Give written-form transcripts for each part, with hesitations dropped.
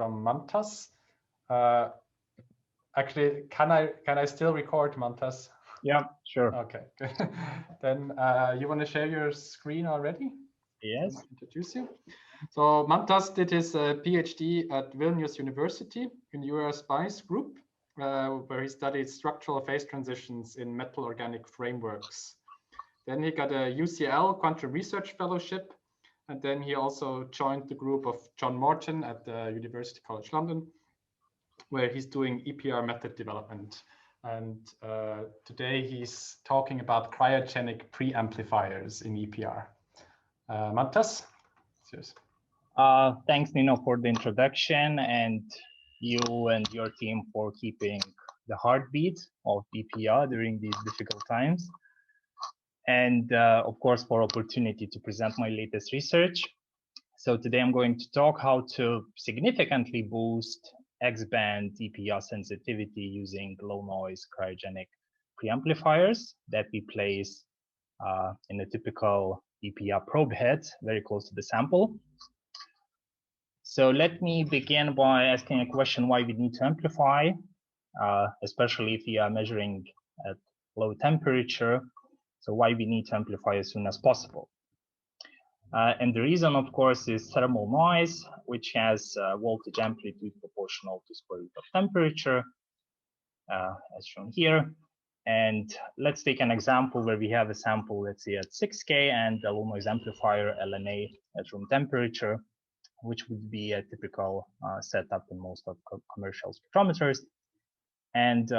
from Mantas. Actually, can I still record, Mantas? Yeah, sure. Okay, good. Then you want to share your screen already? Yes. Introduce you. So Mantas did his PhD at Vilnius University in UR-SPICE group, where he studied structural phase transitions in metal organic frameworks. Then he got a UCL Quantum Research Fellowship, and then he also joined the group of John Morton at the University College London, where he's doing EPR method development. And today he's talking about cryogenic preamplifiers in EPR. Mantas, it's yours. Thanks, Nino, for the introduction, and you and your team for keeping the heartbeat of EPR during these difficult times. And of course, for opportunity to present my latest research. So today I'm going to talk how to significantly boost X-band EPR sensitivity using low noise cryogenic preamplifiers that we place in a typical EPR probe head very close to the sample. So let me begin by asking a question why we need to amplify, especially if we are measuring at low temperature. So why we need to amplify as soon as possible. And the reason, of course, is thermal noise, which has voltage amplitude proportional to square root of temperature, as shown here. And let's take an example where we have a sample, let's say at 6K, and a low noise amplifier LNA at room temperature, which would be a typical setup in most of commercial spectrometers. And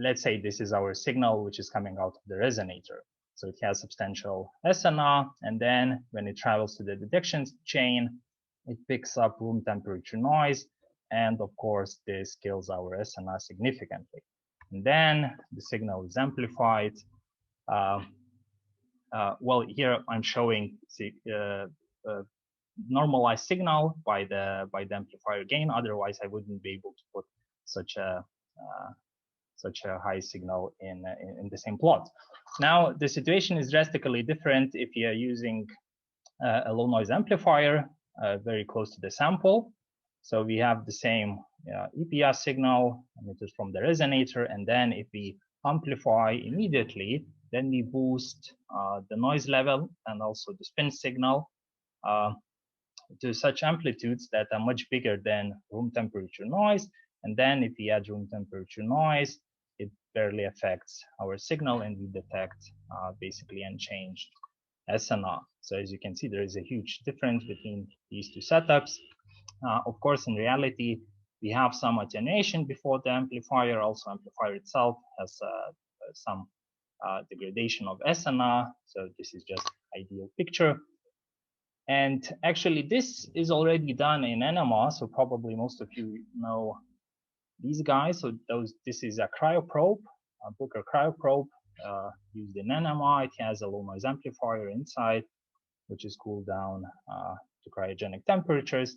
let's say this is our signal, which is coming out of the resonator. So it has substantial SNR, and then when it travels to the detection chain, it picks up room temperature noise, and of course, this kills our SNR significantly. And then the signal is amplified. Well, here I'm showing normalized signal by the amplifier gain. Otherwise, I wouldn't be able to put such a high signal in the same plot. Now, the situation is drastically different if you are using a low noise amplifier very close to the sample. So we have the same EPR signal emitted from the resonator, and then if we amplify immediately, then we boost the noise level and also the spin signal to such amplitudes that are much bigger than room temperature noise. And then if we add room temperature noise, it barely affects our signal, and we detect basically unchanged SNR. So as you can see, there is a huge difference between these two setups. Of course, in reality, we have some attenuation before the amplifier. Also, amplifier itself has some degradation of SNR. So this is just ideal picture. And actually, this is already done in NMR. So probably most of you know these guys. So this is a cryoprobe, a Booker cryoprobe used in NMR. It has a low noise amplifier inside, which is cooled down to cryogenic temperatures.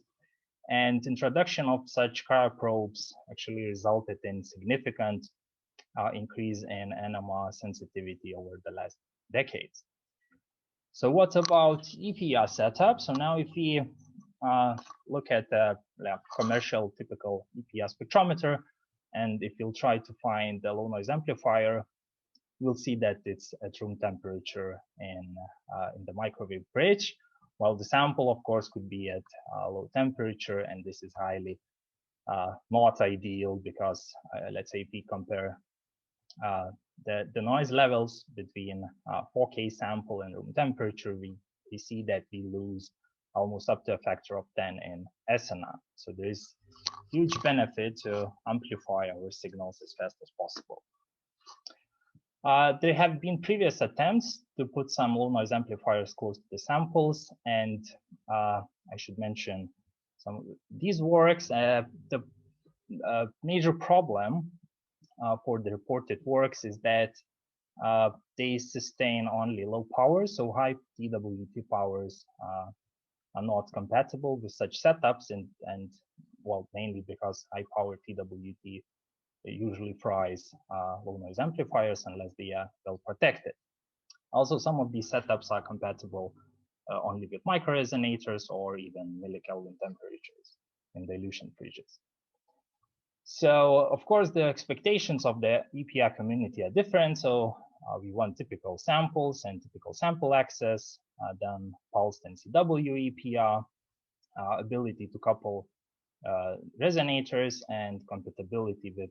And introduction of such cryoprobes actually resulted in significant increase in NMR sensitivity over the last decades. So what about EPR setup? So now if we look at the commercial typical EPR spectrometer, and if you'll try to find the low noise amplifier, we'll see that it's at room temperature in the microwave bridge, while the sample, of course, could be at low temperature, and this is highly not ideal because let's say if we compare the noise levels between 4K sample and room temperature, we see that we lose almost up to a factor of 10 in SNR. So there is huge benefit to amplify our signals as fast as possible. There have been previous attempts to put some low noise amplifiers close to the samples, and I should mention some of these works. The major problem for the reported works is that they sustain only low powers, so high TWT powers are not compatible with such setups, and well, mainly because high power TWT usually fries low noise amplifiers unless they are well protected. Also, some of these setups are compatible only with micro resonators or even millikelvin temperatures. in dilution fridges. So of course the expectations of the EPR community are different. So we want typical samples and typical sample access, then pulsed NCW EPR, ability to couple resonators and compatibility with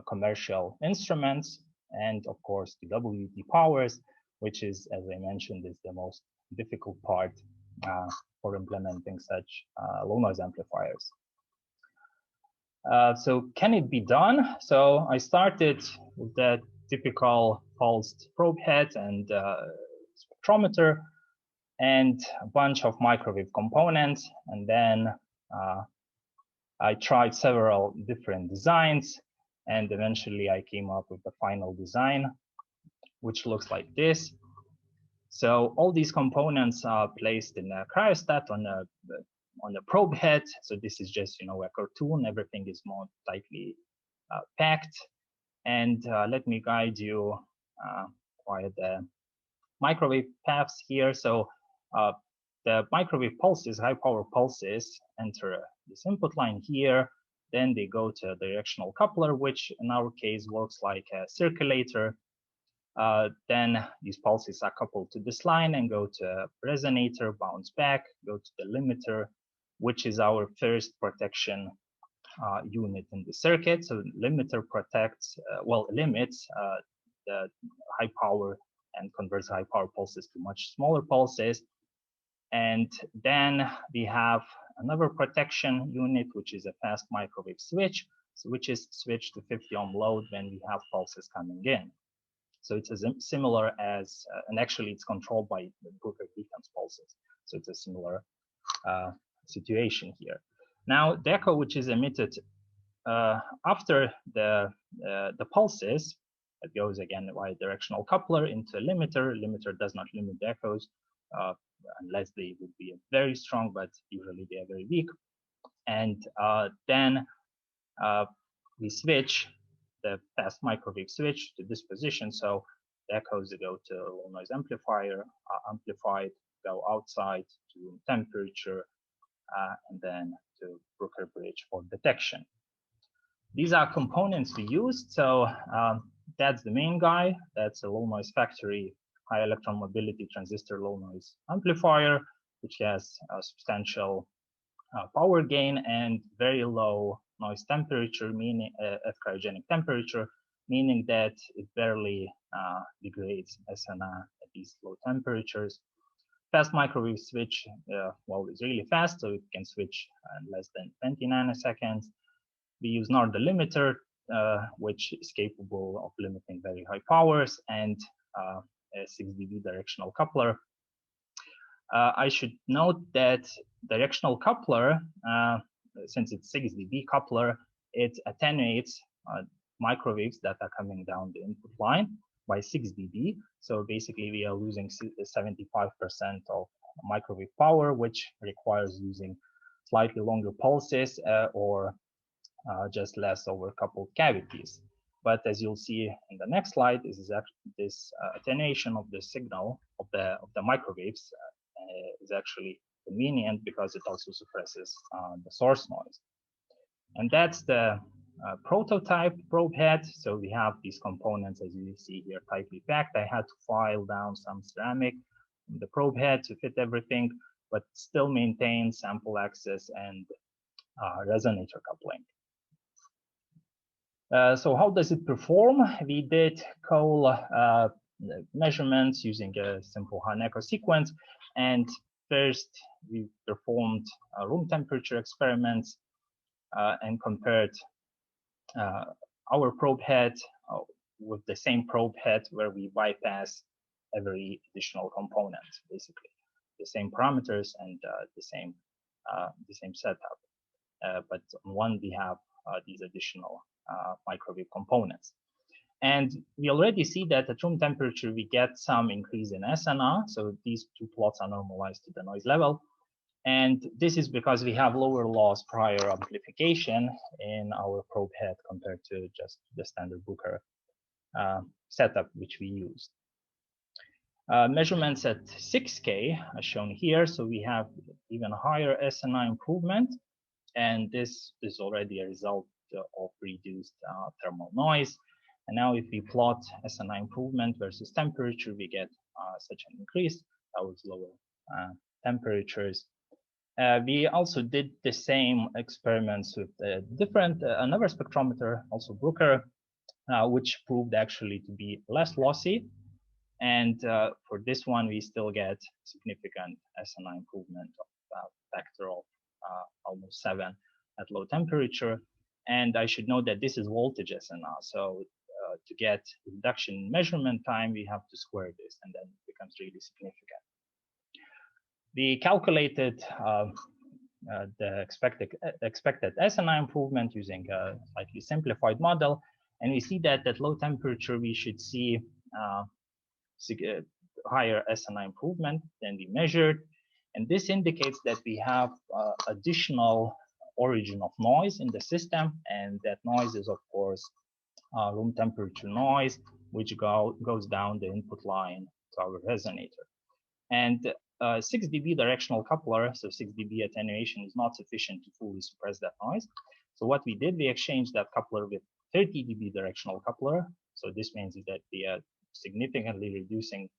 commercial instruments, and of course the WT powers, which is, as I mentioned, is the most difficult part for implementing such low noise amplifiers. So can it be done? So I started with the typical pulsed probe head and spectrometer and a bunch of microwave components, and then I tried several different designs, and eventually I came up with the final design, which looks like this. So all these components are placed in a cryostat on a probe head. So this is just, you know, a cartoon. Everything is more tightly packed. And let me guide you via the microwave paths here. So the microwave pulses, high power pulses, enter this input line here. Then they go to a directional coupler, which in our case works like a circulator. Then these pulses are coupled to this line and go to a resonator, bounce back, go to the limiter, which is our first protection unit in the circuit. So the limiter protects, limits the high power and converts high power pulses to much smaller pulses. And then we have another protection unit, which is a fast microwave switch, which is switched to 50 ohm load when we have pulses coming in. So it's as similar as, and actually it's controlled by the Bruker defense pulses. So it's a similar situation here. Now, the echo, which is emitted after the pulses, it goes again via directional coupler into a limiter. Limiter does not limit the echoes unless they would be very strong, but usually they are very weak. And then we switch the fast microwave switch to this position. So the echoes go to low noise amplifier, amplified, go outside to room temperature, and then to Bruker bridge for detection. These are components we used. So that's the main guy. That's a low noise factory, high electron mobility transistor low noise amplifier, which has a substantial power gain and very low noise temperature, meaning at cryogenic temperature, meaning that it barely degrades SNR at these low temperatures. Fast microwave switch, is really fast, so it can switch in less than 20 nanoseconds. We use NOR delimiter, which is capable of limiting very high powers, and a 6 dB directional coupler. I should note that directional coupler, since it's 6 dB coupler, it attenuates microwaves that are coming down the input line by 6 dB. So basically we are losing 75% of microwave power, which requires using slightly longer pulses or just less over coupled cavities. But as you'll see in the next slide, this attenuation of the signal of the microwaves is actually convenient because it also suppresses the source noise. And that's the prototype probe head. So we have these components, as you see here, tightly packed. I had to file down some ceramic in the probe head to fit everything, but still maintain sample access and resonator coupling. So how does it perform? We did Cole measurements using a simple Hahn-Echo sequence. And first, we performed room temperature experiments and compared our probe head with the same probe head where we bypass every additional component, basically the same parameters and the same setup. But on one, we have these additional microwave components. And we already see that at room temperature, we get some increase in SNR. So these two plots are normalized to the noise level. And this is because we have lower loss prior amplification in our probe head compared to just the standard Bruker setup, which we used. Measurements at 6K are shown here. So we have even higher SNR improvement. And this is already a result of reduced thermal noise. And now if we plot SNI improvement versus temperature, we get such an increase towards lower temperatures. We also did the same experiments with another spectrometer, also Brooker, which proved actually to be less lossy. And for this one, we still get significant SNI improvement of factor of almost 7 at low temperature. And I should note that this is voltage SNR. So to get reduction in measurement time, we have to square this, and then it becomes really significant. We calculated the expected SNI improvement using a slightly simplified model, and we see that at low temperature we should see higher SNI improvement than we measured, and this indicates that we have additional origin of noise in the system, and that noise is of course room temperature noise, which goes down the input line to our resonator. And 6 dB directional coupler, so 6 dB attenuation is not sufficient to fully suppress that noise. So what we did, we exchanged that coupler with 30 dB directional coupler. So this means that we are significantly reducing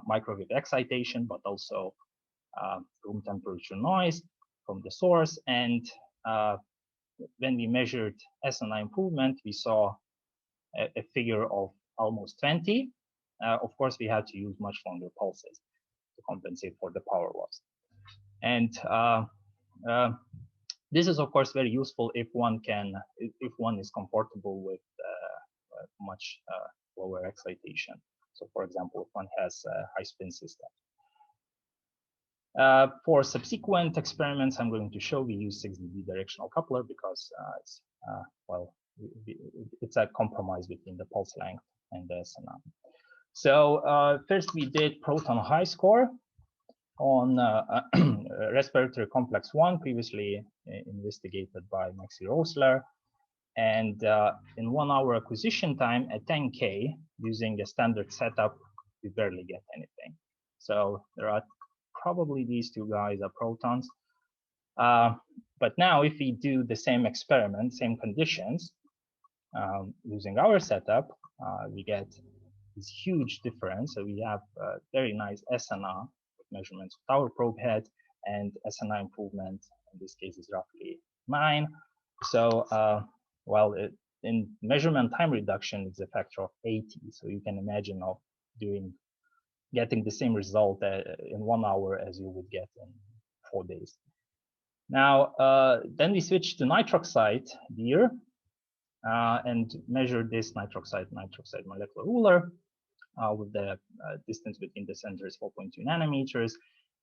microwave excitation, but also room temperature noise from the source. And when we measured SNI improvement, we saw a figure of almost 20. Of course, we had to use much longer pulses to compensate for the power loss. And this is of course very useful if one is comfortable with much lower excitation. So for example, if one has a high spin system. For subsequent experiments, I'm going to show we use 6 dB directional coupler because it's a compromise between the pulse length and the SNR. So first we did Proton high score on respiratory complex 1, previously investigated by Maxi Rosler. And in 1 hour acquisition time at 10K, using a standard setup, we barely get anything. So there are probably these two guys are protons. But now if we do the same experiment, same conditions, using our setup, we get this huge difference. So we have very nice SNR measurements with our probe head, and SNR improvement in this case is roughly 9. So in measurement time reduction, it's a factor of 80. So you can imagine of getting the same result in 1 hour as you would get in 4 days. Now, then we switched to nitroxide here and measured this nitroxide molecular ruler with the distance between the centers 4.2 nanometers,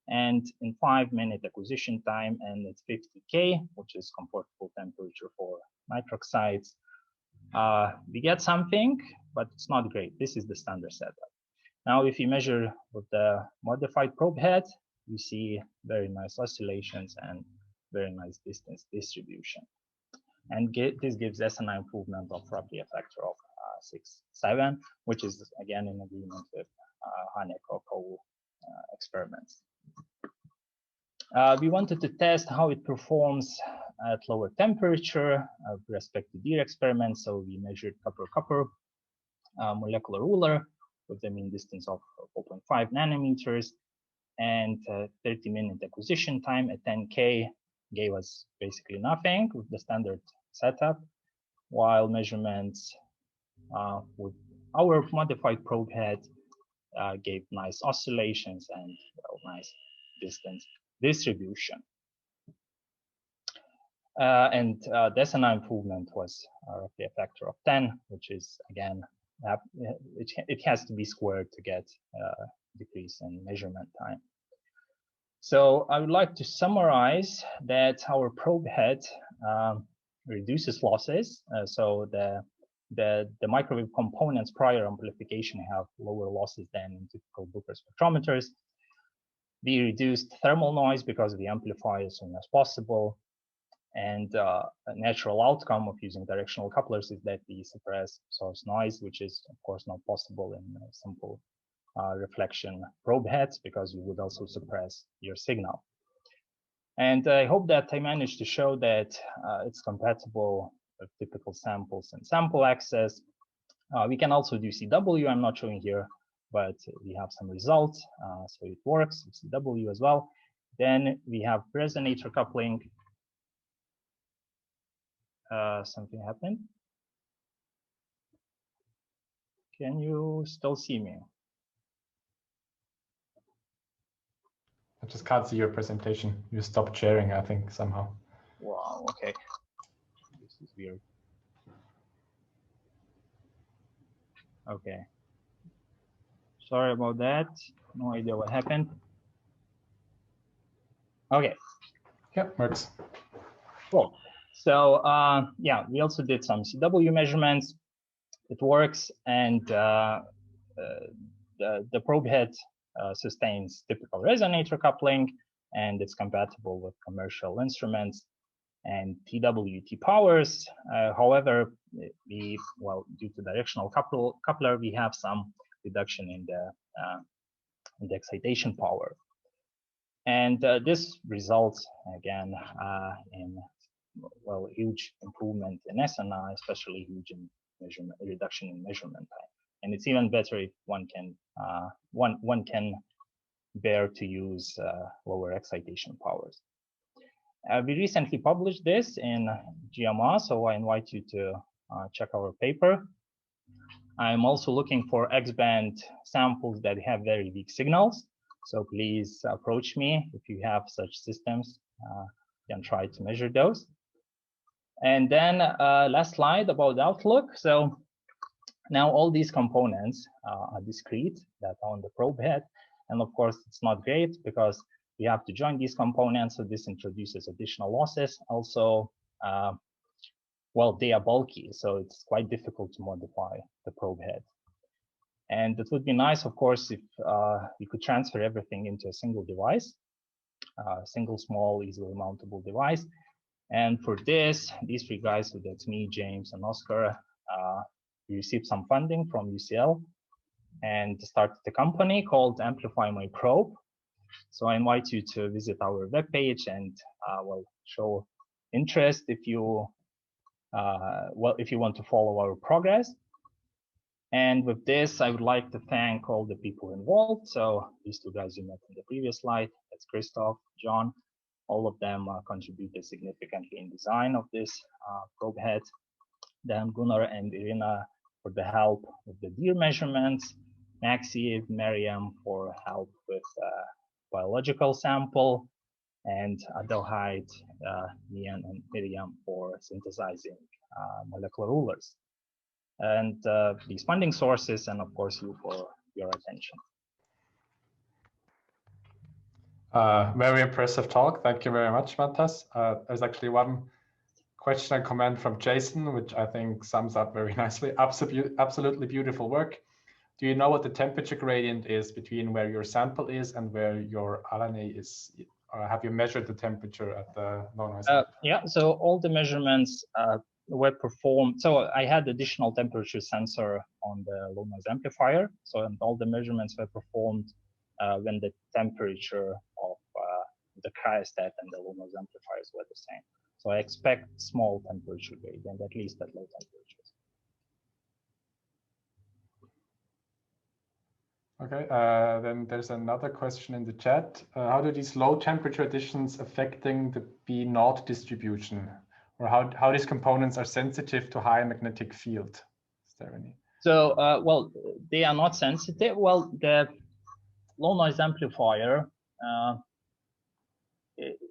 and in 5-minute acquisition time, and it's 50K, which is comfortable temperature for nitroxides. We get something, but it's not great. This is the standard setup. Now, if you measure with the modified probe head, you see very nice oscillations and very nice distance distribution. And this gives SNI improvement of roughly a factor of 6-7, which is again in agreement with Hanek-Cole experiments. We wanted to test how it performs at lower temperature with respect to Deere experiments. So we measured copper-copper molecular ruler with the mean distance of 4.5 nanometers, and 30-minute acquisition time at 10K gave us basically nothing with the standard setup, while measurements with our modified probe head gave nice oscillations and nice distance distribution. And the SNI improvement was roughly a factor of 10, which is again, it has to be squared to get decrease in measurement time. So I would like to summarize that our probe head reduces losses. So the microwave components prior amplification have lower losses than in typical Bruker spectrometers. We reduced thermal noise because we amplify as soon as possible. And a natural outcome of using directional couplers is that we suppress source noise, which is of course not possible in simple reflection probe heads, because you would also suppress your signal. And I hope that I managed to show that it's compatible with typical samples and sample access. We can also do CW, I'm not showing here, but we have some results. So it works with CW as well. Then we have resonator coupling. Something happened. Can you still see me? I just can't see your presentation. You stopped sharing, I think, somehow. Wow, okay. This is weird. Okay. Sorry about that. No idea what happened. Okay. Yeah, works. Cool. So yeah, we also did some CW measurements. It works, and the probe head sustains typical resonator coupling, and it's compatible with commercial instruments and TWT powers. However, due to directional coupler, we have some reduction in the excitation power. And this results, again, in huge improvement in SNI, especially huge in reduction in measurement time. And it's even better if one can bear to use lower excitation powers. We recently published this in GMR, so I invite you to check our paper. I'm also looking for X-band samples that have very weak signals. So please approach me if you have such systems. You can try to measure those. And then last slide about the outlook. So now all these components are discrete that are on the probe head. And of course, it's not great because we have to join these components. So this introduces additional losses. Also, they are bulky, so it's quite difficult to modify the probe head. And it would be nice, of course, if we could transfer everything into a single device, a single small, easily mountable device. And for this, these three guys, so that's me, James, and Oscar, we received some funding from UCL and started a company called Amplify My Probe. So I invite you to visit our webpage and show interest if you if you want to follow our progress. And with this, I would like to thank all the people involved. So these two guys you met in the previous slide, that's Christoph, John. All of them contributed significantly in design of this probe head. Then Gunnar and Irina for the help with the deer measurements, Maxi, Miriam for help with biological sample, and Adelheid, Nian, and Miriam for synthesizing molecular rulers. And these funding sources, and of course you for your attention. Very impressive talk. Thank you very much, Mantas. There's actually one question and comment from Jason, which I think sums up very nicely. Absolutely beautiful work. Do you know what the temperature gradient is between where your sample is and where your RNA is? Or have you measured the temperature at the low noise? Yeah, so all the measurements were performed. So I had additional temperature sensor on the low noise amplifier. So and all the measurements were performed when the temperature of the cryostat and the low noise amplifiers were the same. So I expect small temperature gradient, at least at low temperatures. Okay, then there's another question in the chat. How do these low temperature additions affecting the B0 distribution? Or how these components are sensitive to high magnetic field? Is there any? So, they are not sensitive. Well, the low noise amplifier,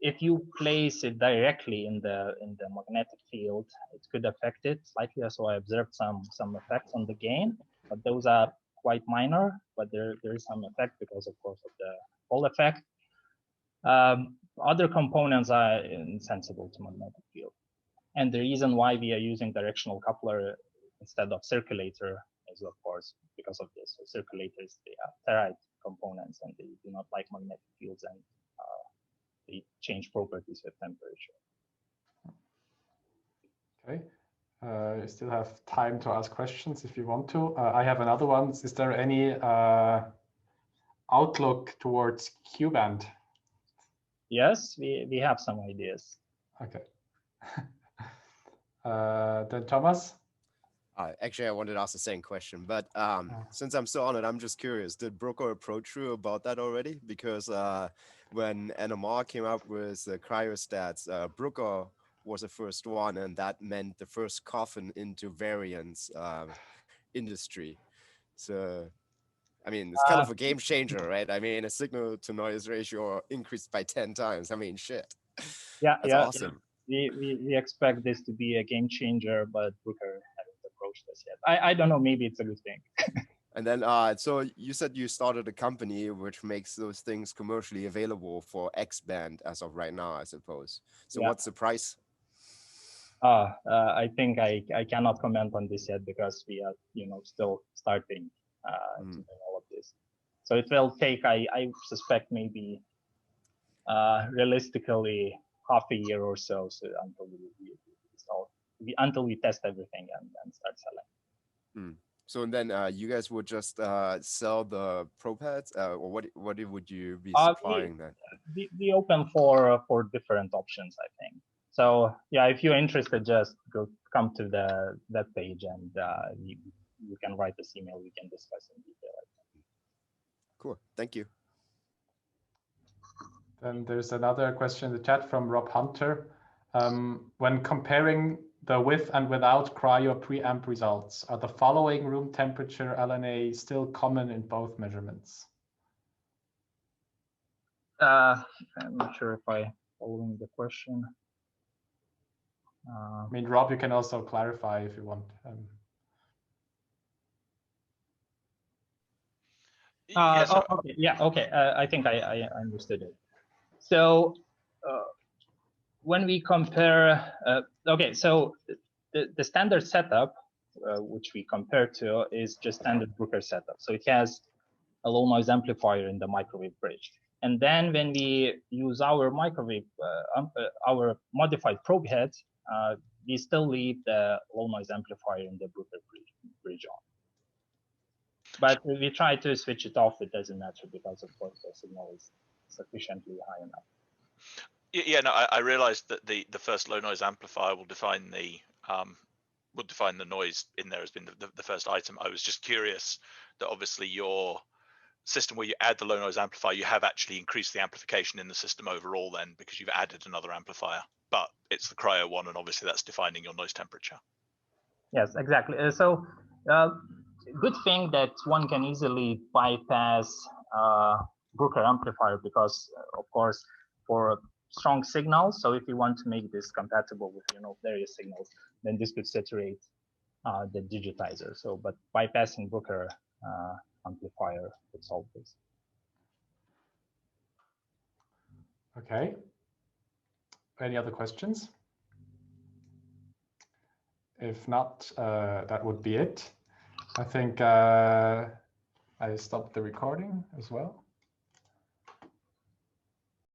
if you place it directly in the magnetic field, it could affect it slightly. So I observed some effects on the gain, but those are quite minor. But there is some effect because, of course, of the Hall effect. Other components are insensible to magnetic field, and the reason why we are using directional coupler instead of circulator is, of course, because of this. So circulators, they are ferrite components, and they do not like magnetic fields, and they change properties with temperature. Okay. You still have time to ask questions if you want to. I have another one. Is there any outlook towards Q-band? Yes, we have some ideas. Okay. Then Thomas? Actually, I wanted to ask the same question, but since I'm still on it, I'm just curious. Did Bruker approach you about that already? Because when NMR came up with the cryostats, Bruker was the first one, and that meant the first coffin into variance industry. So, I mean, it's kind of a game changer, right? I mean, a signal to noise ratio increased by 10 times. I mean, shit. Yeah, That's awesome. We expect this to be a game changer, but Bruker hasn't approached us yet. I don't know, maybe it's a good thing. And then, so you said you started a company which makes those things commercially available for X-band as of right now, I suppose. So what's the price? I think I cannot comment on this yet because we are, still starting to do all of this. So it will take, I suspect, maybe realistically half a year or so, until we test everything and start selling. So then you guys would just sell the probe heads, or what would you be supplying then? We open for different options, I think. So yeah, if you're interested, just come to that page and you can write this email. We can discuss in detail. Cool, thank you. Then there's another question in the chat from Rob Hunter. When comparing the with and without cryo preamp results, are the following room temperature LNA still common in both measurements? I'm not sure if I'm following the question. I mean, Rob, you can also clarify if you want. Okay. Yeah. Okay. I think I understood it. So when we compare, okay, so the standard setup, which we compare to, is just standard Bruker setup. So it has a low noise amplifier in the microwave bridge. And then when we use our microwave, our modified probe heads, we still leave the low noise amplifier in the Bruker bridge on. But we try to switch it off. It doesn't matter because, of course, the signal is sufficiently high enough. Yeah, no, I realized that the first low noise amplifier will define the noise in there as being the first item. I was just curious that obviously your system where you add the low noise amplifier, you have actually increased the amplification in the system overall then because you've added another amplifier, but it's the cryo one, and obviously that's defining your noise temperature. Yes, exactly. So good thing that one can easily bypass Bruker amplifier because, of course, for strong signals, so if you want to make this compatible with various signals, then this could saturate the digitizer. So, but bypassing Bruker amplifier would solve this. Okay. Any other questions? If not, that would be it. I think I stopped the recording as well.